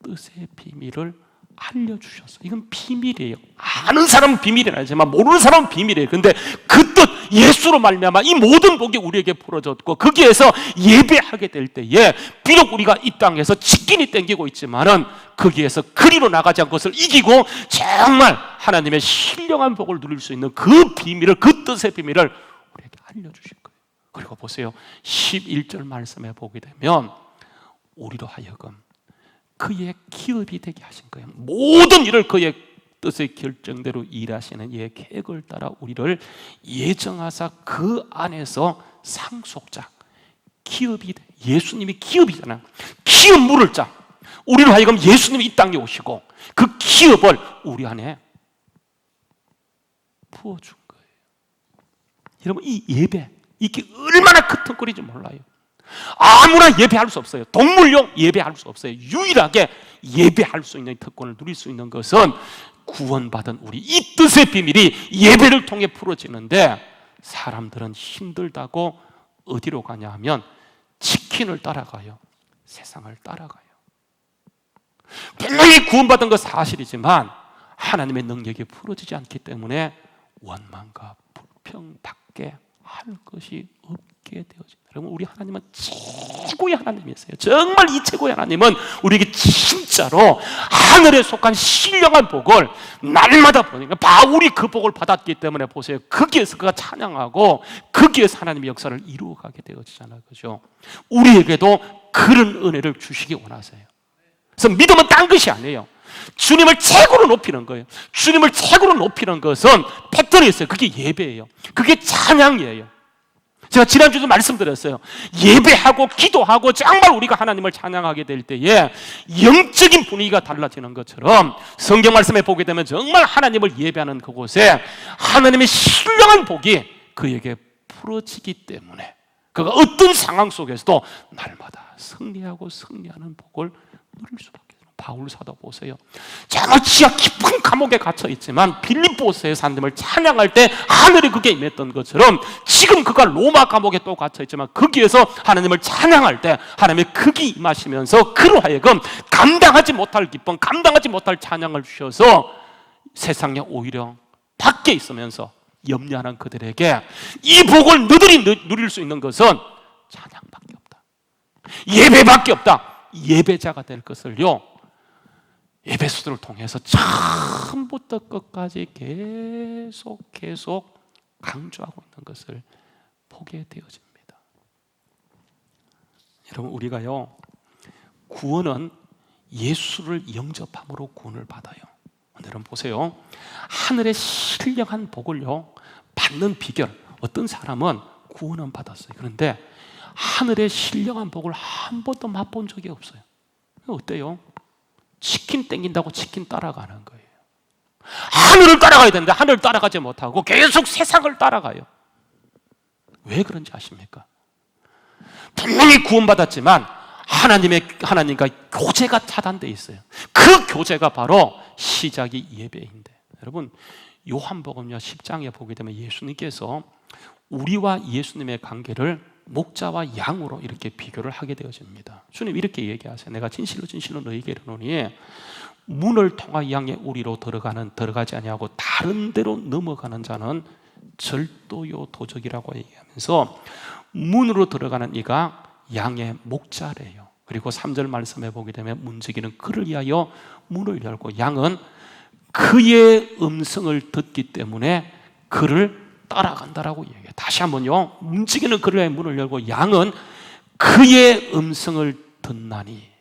S6: 뜻의 비밀을 알려주셨어요. 이건 비밀이에요. 아는 사람은 비밀이 아니지만 모르는 사람은 비밀이에요. 근데 그 뜻 예수로 말미암아 이 모든 복이 우리에게 풀어졌고 거기에서 예배하게 될 때에 비록 우리가 이 땅에서 치킨이 땡기고 있지만은 거기에서 그리로 나가지 않고 그것을 이기고 정말 하나님의 신령한 복을 누릴 수 있는 그 비밀을, 그 뜻의 비밀을 우리에게 알려주신 거예요. 그리고 보세요, 11절 말씀에 보게 되면 우리로 하여금 그의 기업이 되게 하신 거예요. 모든 일을 그의 뜻의 결정대로 일하시는 이의 계획을 따라 우리를 예정하사 그 안에서 상속자, 기업이 돼. 예수님이 기업이잖아요. 기업 물을 자, 우리로 하여금 예수님이 이 땅에 오시고 그 기업을 우리 안에 부어준 거예요. 여러분, 이 예배, 이게 얼마나 크통거리인지 몰라요. 아무나 예배할 수 없어요. 동물용 예배할 수 없어요. 유일하게 예배할 수 있는 특권을 누릴 수 있는 것은 구원받은 우리 이 뜻의 비밀이 예배를 통해 풀어지는데, 사람들은 힘들다고 어디로 가냐 하면 치킨을 따라가요. 세상을 따라가요. 분명히 구원받은 것 사실이지만 하나님의 능력이 풀어지지 않기 때문에 원망과 불평밖에 할 것이 없게 되어집니다. 여러분, 우리 하나님은 최고의 하나님이세요. 정말 이 최고의 하나님은 우리에게 진짜로 하늘에 속한 신령한 복을 날마다 보니까 바울이 그 복을 받았기 때문에 보세요, 거기에서 그가 찬양하고 거기에서 하나님의 역사를 이루어가게 되어지잖아요. 그죠? 우리에게도 그런 은혜를 주시기 원하세요. 그래서 믿음은 딴 것이 아니에요. 주님을 최고로 높이는 거예요. 주님을 최고로 높이는 것은 패턴이 있어요. 그게 예배예요. 그게 찬양이에요. 제가 지난주에도 말씀드렸어요. 예배하고 기도하고 정말 우리가 하나님을 찬양하게 될 때에 영적인 분위기가 달라지는 것처럼 성경 말씀에 보게 되면 정말 하나님을 예배하는 그곳에 하나님의 신령한 복이 그에게 풀어지기 때문에 그가 어떤 상황 속에서도 날마다 승리하고 승리하는 복을 누릴 수밖에. 바울 사도 보세요. 정말 지하 깊은 감옥에 갇혀 있지만 빌립보서에서 하나님을 찬양할 때 하늘이 그게 임했던 것처럼 지금 그가 로마 감옥에 또 갇혀 있지만 거기에서 하나님을 찬양할 때 하나님의 극이 임하시면서 그로 하여금 감당하지 못할 기쁨, 감당하지 못할 찬양을 주셔서 세상에 오히려 밖에 있으면서 염려하는 그들에게 이 복을 너희들이 누릴 수 있는 것은 찬양밖에 없다. 예배밖에 없다. 예배자가 될 것을요, 에베소서를 통해서 처음부터 끝까지 계속 강조하고 있는 것을 보게 되어집니다. 여러분, 우리가요, 구원은 예수를 영접함으로 구원을 받아요. 여러분 보세요. 하늘의 신령한 복을요 받는 비결, 어떤 사람은 구원은 받았어요. 그런데 하늘의 신령한 복을 한 번도 맛본 적이 없어요. 어때요? 치킨 땡긴다고 치킨 따라가는 거예요. 하늘을 따라가야 되는데 하늘을 따라가지 못하고 계속 세상을 따라가요. 왜 그런지 아십니까? 분명히 구원받았지만 하나님과 교제가 차단되어 있어요. 그 교제가 바로 시작이 예배인데, 여러분 요한복음요 10장에 보게 되면 예수님께서 우리와 예수님의 관계를 목자와 양으로 이렇게 비교를 하게 되어집니다. 주님 이렇게 얘기하세요. 내가 진실로 진실로 너희에게 이르노니 문을 통하여 양의 우리로 들어가지 아니하고 다른 데로 넘어가는 자는 절도요 도적이라고 얘기하면서 문으로 들어가는 이가 양의 목자래요. 그리고 3절 말씀에 보게 되면 문지기는 그를 위하여 문을 열고 양은 그의 음성을 듣기 때문에 그를 따라간다라고 얘기해요. 다시 한번요. 문지기는 그를 위하여 문을 열고 양은 그의 음성을 듣나니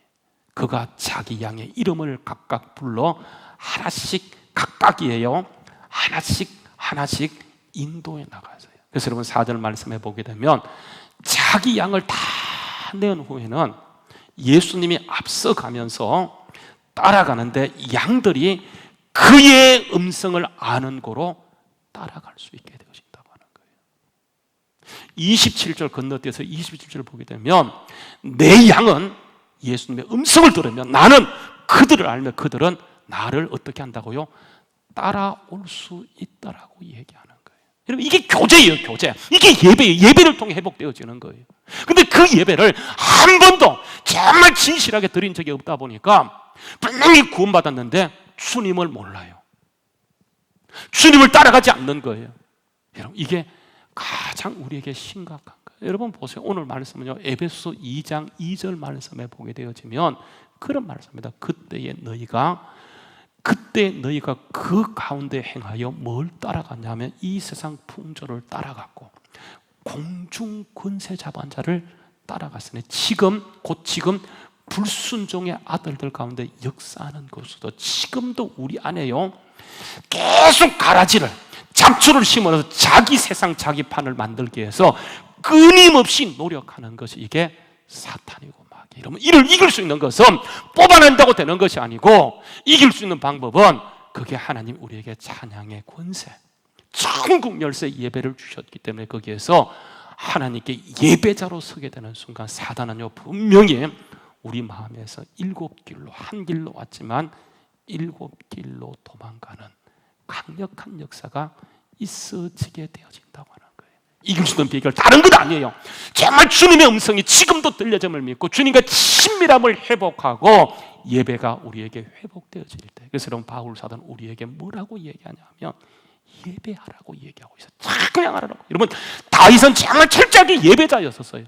S6: 그가 자기 양의 이름을 각각 불러 하나씩 각각이에요. 하나씩 인도해 나가세요. 그래서 여러분 4절 말씀에 보게 되면 자기 양을 다 내은 후에는 예수님이 앞서가면서 따라가는데 양들이 그의 음성을 아는 거로 따라갈 수 있게 되어진다고 하는 거예요. 27절 건너뛰어서 27절 보게 되면 내 양은 예수님의 음성을 들으면 나는 그들을 알면 그들은 나를 어떻게 한다고요? 따라올 수 있다라고 얘기하는 거예요. 여러분 이게 교제예요, 교제. 이게 예배예요. 예배를 통해 회복되어지는 거예요. 근데 그 예배를 한 번도 정말 진실하게 드린 적이 없다 보니까 분명히 구원받았는데 주님을 몰라요. 주님을 따라가지 않는 거예요. 여러분 이게 가장 우리에게 심각한 거예요. 여러분 보세요. 오늘 말씀은요 에베소 2장 2절 말씀에 보게 되어지면 그런 말씀입니다. 그때 너희가 그 가운데 행하여 뭘 따라갔냐면 이 세상 풍조를 따라갔고 공중 권세 잡은 자를 따라갔으니 지금 불순종의 아들들 가운데 역사하는 것으로 지금도 우리 안에요 계속 가라지를 잡초를 심어서 자기 세상 자기 판을 만들기 위해서 끊임없이 노력하는 것이 이게 사탄이고 마귀. 이러면 이를 이길 수 있는 것은 뽑아낸다고 되는 것이 아니고 이길 수 있는 방법은 그게 하나님 우리에게 찬양의 권세, 천국 열쇠 예배를 주셨기 때문에 거기에서 하나님께 예배자로 서게 되는 순간 사단은요 분명히 우리 마음에서 7길로 한 길로 왔지만 7길로 도망가는 강력한 역사가 있어지게 되어진다고 하는 거예요. 이길 수 있는 비결 다른 것 아니에요. 정말 주님의 음성이 지금도 들려짐을 믿고 주님과 친밀함을 회복하고 예배가 우리에게 회복되어질 때, 그래서 여러분 바울 사도는 우리에게 뭐라고 얘기하냐면 예배하라고 얘기하고 있어요. 찬양하라고. 여러분 다윗은 정말 철저하게 예배자였었어요.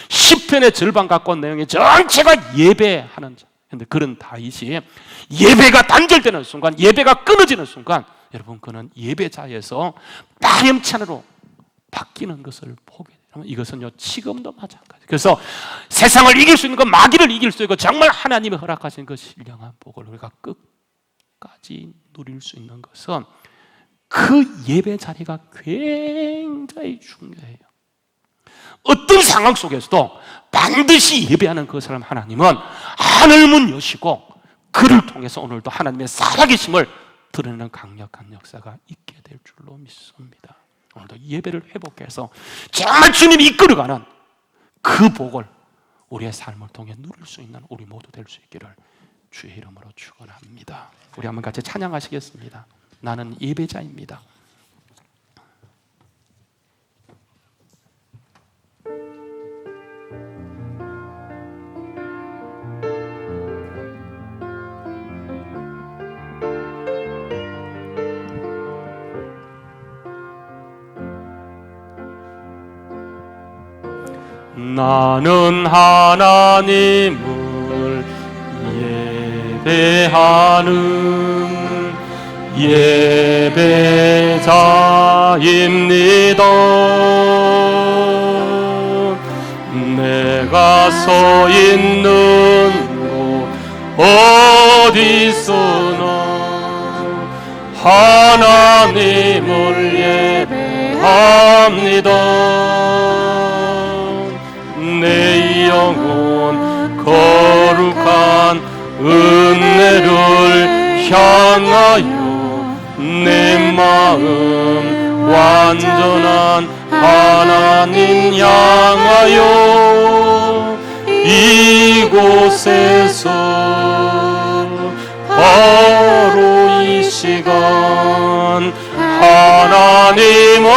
S6: 시편의 절반 가까운 내용이 전체가 예배하는 자. 그런데 그런 다윗이 예배가 단절되는 순간, 예배가 끊어지는 순간, 여러분 그는 예배자에서 파렴치한으로 바뀌는 것을 보게 되면 이것은요 지금도 마찬가지. 그래서 세상을 이길 수 있는 것, 마귀를 이길 수 있고 정말 하나님이 허락하신 그 신령한 복을 우리가 끝까지 누릴 수 있는 것은 그 예배 자리가 굉장히 중요해요. 어떤 상황 속에서도 반드시 예배하는 그 사람 하나님은 하늘문 여시고 그를 통해서 오늘도 하나님의 살아계심을 드러내는 강력한 역사가 있게 될 줄로 믿습니다. 오늘도 예배를 회복해서 정말 주님이 이끌어가는 그 복을 우리의 삶을 통해 누릴 수 있는 우리 모두 될 수 있기를 주의 이름으로 축원합니다. 우리 한번 같이 찬양하시겠습니다. 나는 예배자입니다.
S2: 나는 하나님을 예배하는 예배자입니다. 내가 서 있는 곳 어디서나 하나님을 예배합니다. 은혜를 향하여 내 마음 완전한 하나님 향하여 이곳에서 바로 이 시간 하나님을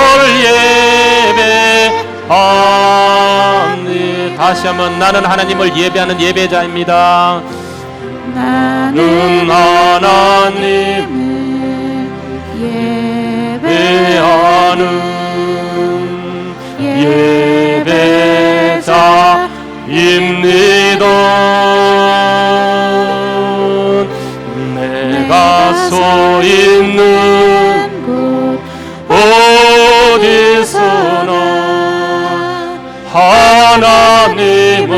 S2: 예배합니다. 다시 한번 나는 하나님을 예배하는 예배자입니다. 나는 하나님을 예배하는 예배자입니다. 내가 서 있는 곳 어디서나 하나님을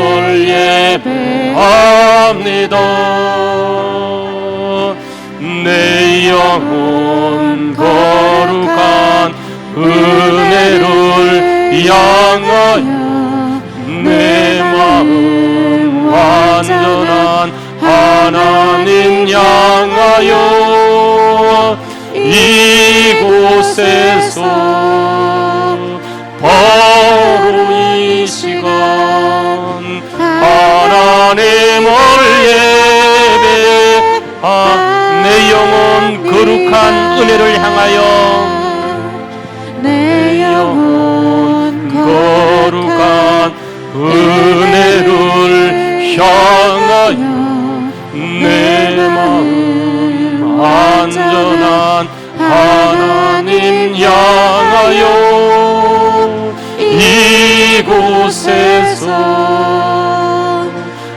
S2: 예배합니다. 내 영혼 거룩한 은혜를 향하여 내 마음 완전한 하나님 향하여 이곳에서 바로 이 시간 하나님을 예배하 내 영혼 거룩한 은혜를 향하여 내 영혼 거룩한 은혜를 향하여 내 마음 완전한 하나님 향하여 이곳에서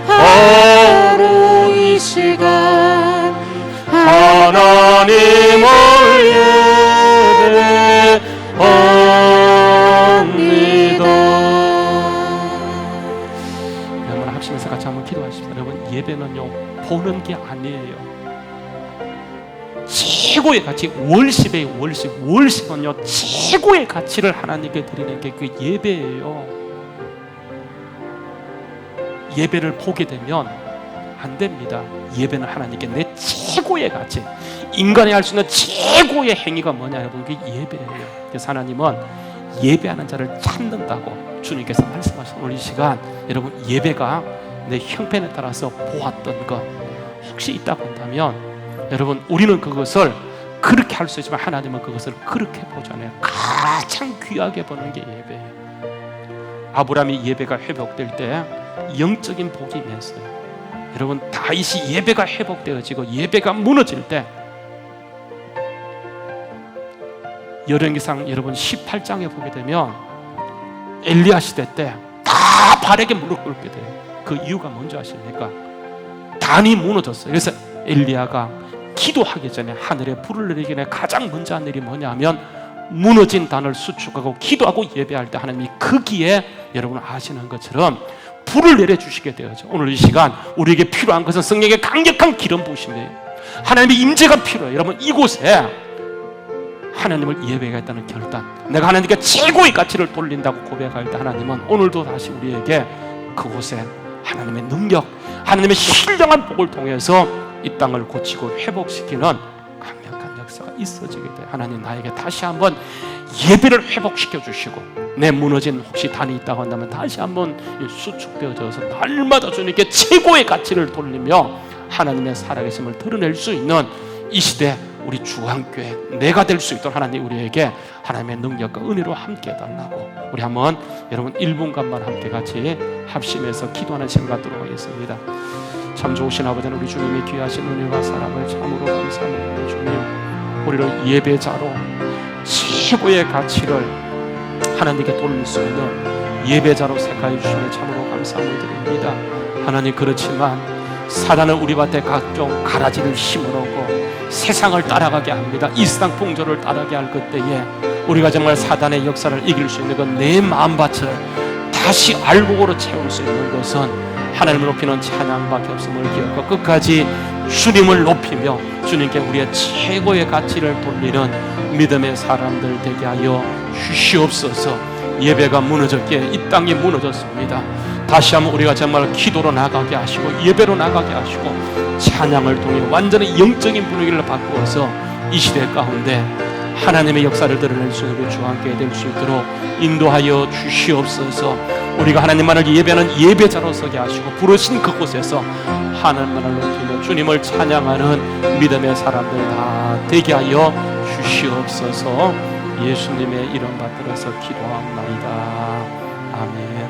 S2: 바로 이 시간 하나님을 예배합니다.
S6: 여러분 합심해서 같이 한번 기도하십시다. 여러분 예배는요 보는 게 아니에요. 최고의 가치 월십은요 최고의 가치를 하나님께 드리는 게 그 예배예요. 예배를 보게 되면 안 됩니다. 예배는 하나님께 내 최고의 가치, 인간이 할 수 있는 최고의 행위가 뭐냐 여러분, 그게 예배예요. 그래서 하나님은 예배하는 자를 찾는다고 주님께서 말씀하신 오늘 이 시간 여러분 예배가 내 형편에 따라서 보았던 것 혹시 있다고 한다면 여러분 우리는 그것을 그렇게 할 수 있지만 하나님은 그것을 그렇게 보잖아요. 가장 귀하게 보는 게 예배예요. 아브라함이 예배가 회복될 때 영적인 복이 임했어요. 여러분 다윗이 예배가 회복되어지고 예배가 무너질 때 열왕기상 여러분 18장에 보게 되면 엘리야 시대 때 다 발에게 무릎 꿇게 돼요. 그 이유가 뭔지 아십니까? 단이 무너졌어요. 그래서 엘리야가 기도하기 전에 하늘에 불을 내리기 전에 가장 먼저 한 일이 뭐냐면 무너진 단을 수축하고 기도하고 예배할 때 하나님이 거기에 여러분 아시는 것처럼 불을 내려주시게 되어죠. 오늘 이 시간 우리에게 필요한 것은 성령의 강력한 기름 부으심이에요. 하나님의 임재가 필요해요. 여러분 이곳에 하나님을 예배하겠다는 결단, 내가 하나님께 최고의 가치를 돌린다고 고백할 때 하나님은 오늘도 다시 우리에게 그곳에 하나님의 능력, 하나님의 신령한 복을 통해서 이 땅을 고치고 회복시키는 강력한 역사가 있어지게 돼요. 하나님 나에게 다시 한번 예배를 회복시켜 주시고 내 무너진 혹시 단이 있다고 한다면 다시 한번 수축되어져서 날마다 주님께 최고의 가치를 돌리며 하나님의 살아계심을 드러낼 수 있는 이 시대 우리 주한교회 내가 될 수 있도록 하나님 우리에게 하나님의 능력과 은혜로 함께 해달라고 우리 한번 여러분 1분간만 함께 같이 합심해서 기도하는 시간 갖도록 하겠습니다. 참 좋으신 아버지 우리 주님의 귀하신 은혜와 사랑을 참으로 감사합니다. 주님 우리를 예배자로 최고의 가치를 하나님께 돌릴 수 있는 예배자로 색하여 주시면 참으로 감사함을 드립니다. 하나님 그렇지만 사단은 우리 밭에 각종 가라지를 심어놓고 세상을 따라가게 합니다. 이 세상 풍조를 따라가게 할 그때에 우리가 정말 사단의 역사를 이길 수 있는 건 내 마음밭을 다시 알곡으로 채울 수 있는 것은 하나님을 높이는 찬양밖에 없음을 기억하고 끝까지 주님을 높이며 주님께 우리의 최고의 가치를 돌리는 믿음의 사람들 되게 하여 주시옵소서. 예배가 무너졌기에 이 땅이 무너졌습니다. 다시 한번 우리가 정말 기도로 나가게 하시고 예배로 나가게 하시고 찬양을 통해 완전히 영적인 분위기를 바꾸어서 이 시대 가운데 하나님의 역사를 드러낼 수 있는 주와 함께 될 수 있도록 인도하여 주시옵소서. 우리가 하나님만을 예배하는 예배자로 서게 하시고 부르신 그곳에서 하나님만을 높이며 주님을 찬양하는 믿음의 사람들 다 되게 하여 주시옵소서. 예수님의 이름 받들어서 기도하옵나이다. 아멘.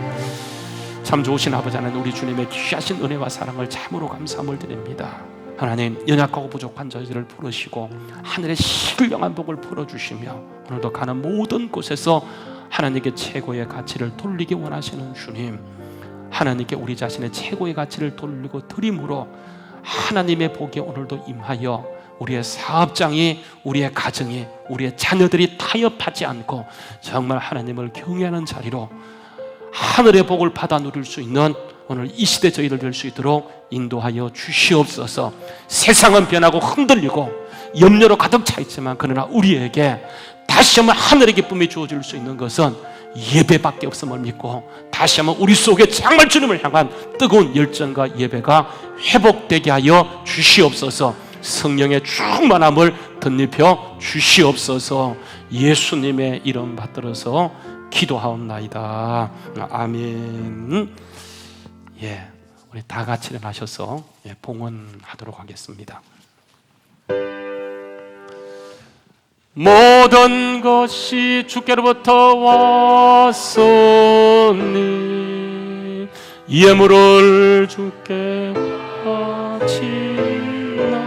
S6: 참 좋으신 아버지 하나님, 우리 주님의 귀하신 은혜와 사랑을 참으로 감사함을 드립니다. 하나님, 연약하고 부족한 저희들을 부르시고 하늘의 신령한 복을 풀어주시며 오늘도 가는 모든 곳에서 하나님께 최고의 가치를 돌리기 원하시는 주님, 하나님께 우리 자신의 최고의 가치를 돌리고 드림으로 하나님의 복이 오늘도 임하여 우리의 사업장이, 우리의 가정이, 우리의 자녀들이 타협하지 않고 정말 하나님을 경외하는 자리로 하늘의 복을 받아 누릴 수 있는 오늘 이 시대 저희들 될 수 있도록 인도하여 주시옵소서. 세상은 변하고 흔들리고 염려로 가득 차 있지만 그러나 우리에게 다시 한번 하늘의 기쁨이 주어질 수 있는 것은 예배밖에 없음을 믿고 다시 한번 우리 속에 정말 주님을 향한 뜨거운 열정과 예배가 회복되게 하여 주시옵소서. 성령의 충만함을 덧입혀 주시옵소서. 예수님의 이름 받들어서 기도하옵나이다. 아멘. 예, 우리 다 같이 일어나셔서 봉헌하도록 하겠습니다. 모든 것이 주께로부터 왔으니 예물을 주께 바치나이다.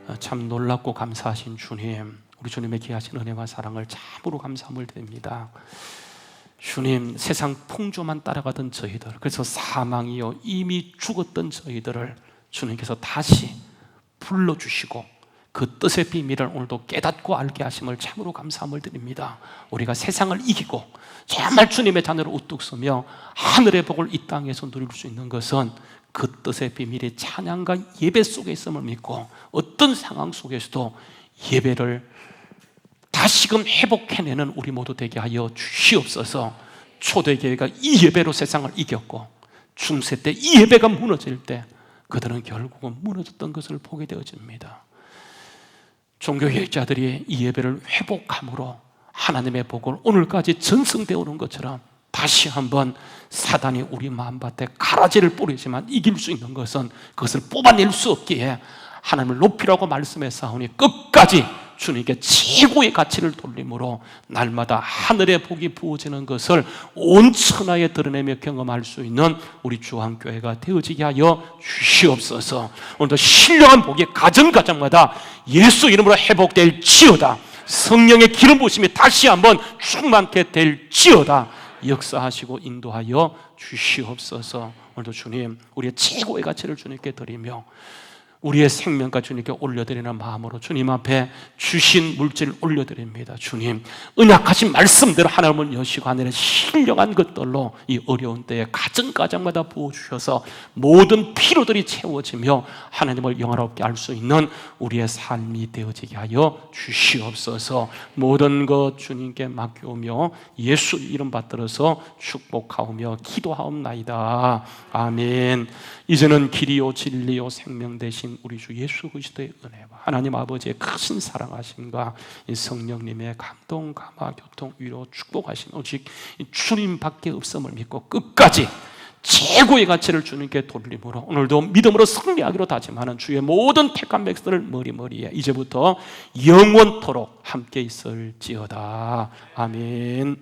S6: 아멘. 참 놀랍고 감사하신 주님, 우리 주님의 귀하신 은혜와 사랑을 참으로 감사함을 드립니다. 주님, 세상 풍조만 따라가던 저희들, 그래서 사망이요 이미 죽었던 저희들을 주님께서 다시 불러주시고 그 뜻의 비밀을 오늘도 깨닫고 알게 하심을 참으로 감사함을 드립니다. 우리가 세상을 이기고 정말 주님의 자녀로 우뚝 서며 하늘의 복을 이 땅에서 누릴 수 있는 것은 그 뜻의 비밀이 찬양과 예배 속에 있음을 믿고 어떤 상황 속에서도 예배를 다시금 회복해내는 우리 모두 되게 하여 주시옵소서. 초대교회가 이 예배로 세상을 이겼고 중세 때 이 예배가 무너질 때 그들은 결국은 무너졌던 것을 보게 되어집니다. 종교개혁자들이 이 예배를 회복함으로 하나님의 복을 오늘까지 전승되어 오는 것처럼 다시 한번 사단이 우리 마음밭에 가라지를 뿌리지만 이길 수 있는 것은 그것을 뽑아낼 수 없기에 하나님을 높이라고 말씀했사오니 끝까지 주님께 최고의 가치를 돌림으로 날마다 하늘의 복이 부어지는 것을 온 천하에 드러내며 경험할 수 있는 우리 주한교회가 되어지게 하여 주시옵소서. 오늘도 신령한 복이 가정가정마다 예수 이름으로 회복될지어다. 성령의 기름 부으심이 다시 한번 충만케 될지어다. 역사하시고 인도하여 주시옵소서. 오늘도 주님, 우리의 최고의 가치를 주님께 드리며 우리의 생명과 주님께 올려드리는 마음으로 주님 앞에 주신 물질을 올려드립니다. 주님, 언약하신 말씀대로 하나님을 여시고 하늘의 신령한 것들로 이 어려운 때에 가정가정마다 부어주셔서 모든 필요들이 채워지며 하나님을 영화롭게 할 수 있는 우리의 삶이 되어지게 하여 주시옵소서. 모든 것 주님께 맡겨오며 예수 이름 받들어서 축복하오며 기도하옵나이다. 아멘. 이제는 길이요 진리요 생명 되신 우리 주 예수 그리스도의 은혜와 하나님 아버지의 크신 사랑하심과 성령님의 감동, 감화, 교통, 위로, 축복하심 오직 주님밖에 없음을 믿고 끝까지 최고의 가치를 주님께 돌림으로 오늘도 믿음으로 승리하기로 다짐하는 주의 모든 택한 백성들 머리머리에 이제부터 영원토록 함께 있을지어다. 아멘.